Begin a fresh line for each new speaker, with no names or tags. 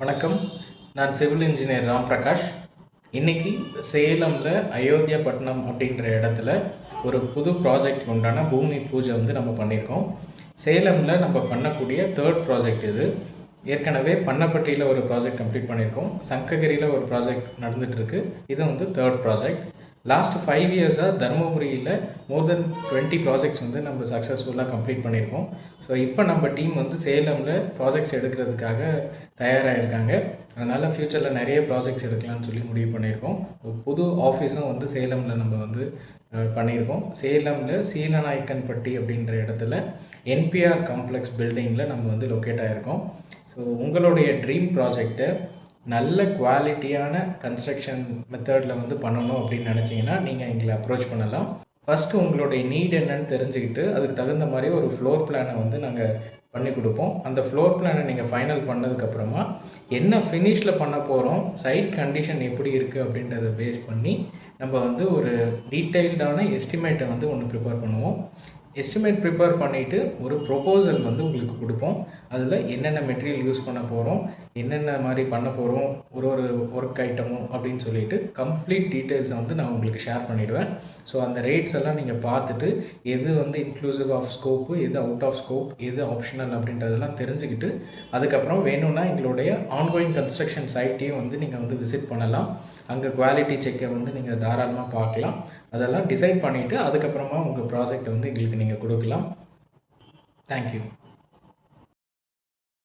வணக்கம். நான் civil engineer Ram Prakash. இன்னைக்கு சேலமில் அயோத்தியாபட்டினம் அப்படின்ற இடத்துல ஒரு புது ப்ராஜெக்ட் உண்டான பூமி பூஜை வந்து நம்ம பண்ணியிருக்கோம். சேலமில் நம்ம பண்ணக்கூடிய தேர்ட் ப்ராஜெக்ட் இது. ஏற்கனவே பண்ணப்பட்டியில் ஒரு ப்ராஜெக்ட் கம்ப்ளீட் பண்ணியிருக்கோம். சங்ககிரியில் ஒரு ப்ராஜெக்ட் நடந்துகிட்ருக்கு. இது வந்து தேர்ட் ப்ராஜெக்ட். லாஸ்ட் 5 இயர்ஸாக தருமபுரியில் மோர் தென் 20 ப்ராஜெக்ட்ஸ் வந்து நம்ம சக்ஸஸ்ஃபுல்லாக கம்ப்ளீட் பண்ணியிருக்கோம். ஸோ இப்போ நம்ம டீம் வந்து சேலமில் ப்ராஜெக்ட்ஸ் எடுக்கிறதுக்காக தயாராக இருக்காங்க. அதனால் ஃப்யூச்சரில் நிறைய ப்ராஜெக்ட்ஸ் எடுக்கலாம்னு சொல்லி முடிவு பண்ணியிருக்கோம். புது ஆஃபீஸும் வந்து சேலமில் நம்ம வந்து பண்ணியிருக்கோம். சேலமில் சீலநாயக்கன்பட்டி அப்படின்ற இடத்துல என்பிஆர் காம்ப்ளெக்ஸ் பில்டிங்கில் நம்ம வந்து லொக்கேட் ஆகிருக்கோம். ஸோ உங்களுடைய ட்ரீம் ப்ராஜெக்டை நல்ல குவாலிட்டியான கன்ஸ்ட்ரக்ஷன் மெத்தடில் வந்து பண்ணணும் அப்படின்னு நினச்சிங்கன்னா நீங்கள் எங்களை அப்ரோச் பண்ணலாம். ஃபஸ்ட்டு உங்களுடைய நீட் என்னன்னு தெரிஞ்சுக்கிட்டு அதுக்கு தகுந்த மாதிரி ஒரு ஃப்ளோர் பிளானை வந்து நாங்கள் பண்ணி கொடுப்போம். அந்த ஃப்ளோர் பிளானை நீங்கள் ஃபைனல் பண்ணதுக்கப்புறமா என்ன ஃபினிஷில் பண்ண போகிறோம், சைட் கண்டிஷன் எப்படி இருக்குது அப்படின்றத பேஸ் பண்ணி நம்ம வந்து ஒரு டீட்டெயில்டான எஸ்டிமேட்டை வந்து ஒன்று ப்ரிப்பேர் பண்ணுவோம். எஸ்டிமேட் ப்ரிப்பேர் பண்ணிவிட்டு ஒரு ப்ரொப்போசல் வந்து உங்களுக்கு கொடுப்போம். அதில் என்னென்ன மெட்டீரியல் யூஸ் பண்ண போகிறோம், என்னென்ன மாதிரி பண்ண போகிறோம், ஒரு ஒர்க் ஐட்டமும் அப்படின்னு சொல்லிட்டு கம்ப்ளீட் டீட்டெயில்ஸை வந்து நான் உங்களுக்கு ஷேர் பண்ணிவிடுவேன். ஸோ அந்த ரேட்ஸ் எல்லாம் நீங்கள் பார்த்துட்டு எது வந்து இன்க்ளூசிவ் ஆஃப் ஸ்கோப்பு, எது அவுட் ஆஃப் ஸ்கோப், எது ஆப்ஷனல் அப்படின்றதெல்லாம் தெரிஞ்சுக்கிட்டு அதுக்கப்புறம் வேணும்னா எங்களுடைய ஆன்கோயிங் கன்ஸ்ட்ரக்ஷன் சைட்டையும் வந்து நீங்கள் வந்து விசிட் பண்ணலாம். அங்கே குவாலிட்டி செக்கை வந்து நீங்கள் தாராளமாக பார்க்கலாம். அதெல்லாம் டிசைட் பண்ணிவிட்டு அதுக்கப்புறமா உங்கள் ப்ராஜெக்டை வந்து எங்களுக்கு நீங்கள் கொடுக்கலாம். தேங்க்யூ.